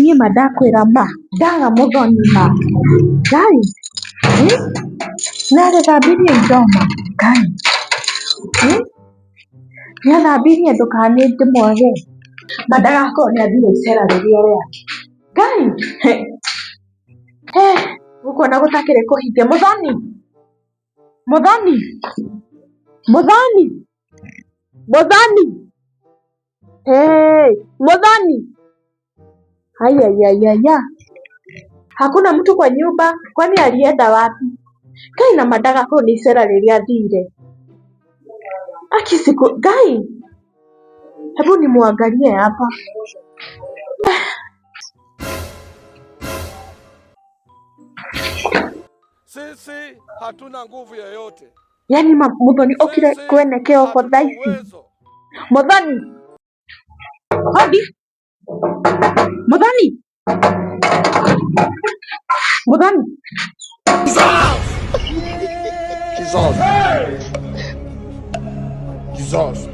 niĩ ma ndakwĩra ma ndaga mũthoni ma Ngai nĩarĩthambirie indo ma Ngai nĩathambirie ndũkane ndĩmwage ma ndagakorwo nĩathire icera rĩrĩa rĩake Ngai gũkuona gũtakĩrĩ kũhinge mũthoni mũthoni mũthoni mũthoni mũthoni ayayayaya hakuna mtu kwa nyumba kwani alienda wapi Ngai na mandagakorwo nĩ icera rĩrĩa athire akisiku Ngai hebu nimwangalie hapa sisi hatuna nguvu yoyote. Yani muthoni okire kwenekea oko thaici muthoni hodi muthoni muthoni Jesus.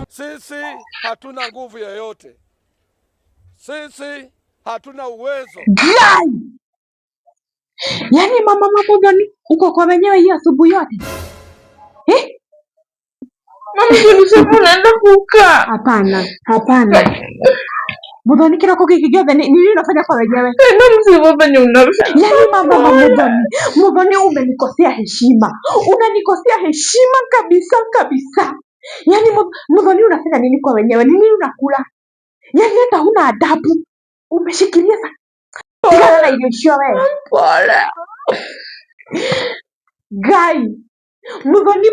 Sisi hatuna nguvu yoyote. Sisi hatuna uwezo. Yani mama muthoni uko kwa wenyewe hii asubuhi yote Mama unaenda kukaa. Hapana muthoni kiroko giki giothe ni nini unafanya kwa wenyewe yani mama muthoni umenikosea heshima unanikosea heshima kabisa yani muthoni unafanya nini kwa wenyewe ni nini unakula yani hata huna adabu umeshikilia na ile sio wewe pole Ngai muthoni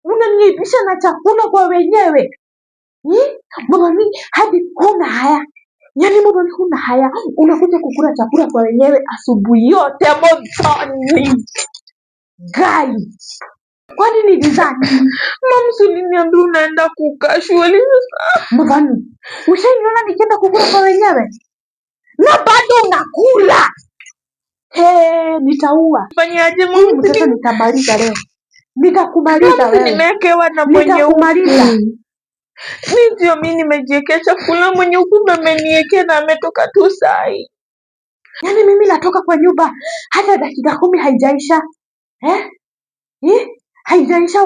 unaniaibisha na chakula kwa wenyewe muthoni hadi huna haya yani muthoni huna haya unakuja kukula chakula kwa wenyewe asubuhi yote muthoni Ngai kwani ni design mama niambia unaenda kukaa shule muthoni ushaniona nikienda kukula kwa wenyewe na bado unakula nitaua fanyaje mama sasa nitamaliza leo nitakumaliza wewe nimekewa na mwenye ndio mimi nimejiwekea chakula mwenye huku ameniwekea na ametoka tu sai. Yani mimi natoka kwa nyumba hata dakika 10 haijaisha. Haijaisha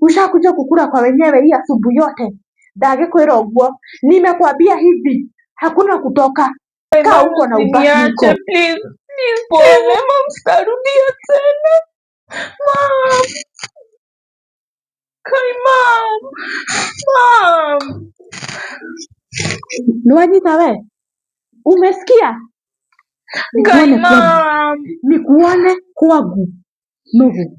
ushakuja kukula kwa wenyewe hii asubuhi yote. Ndagekwira uguo. Nimekwambia hivi, hakuna kutoka. Kaa huko na ubaki huko. Please, pole mama sitarudia tena. Mom. Mom. Nuanyita we? Umesikia? Mom. Nikuone kwangu. Nuhu.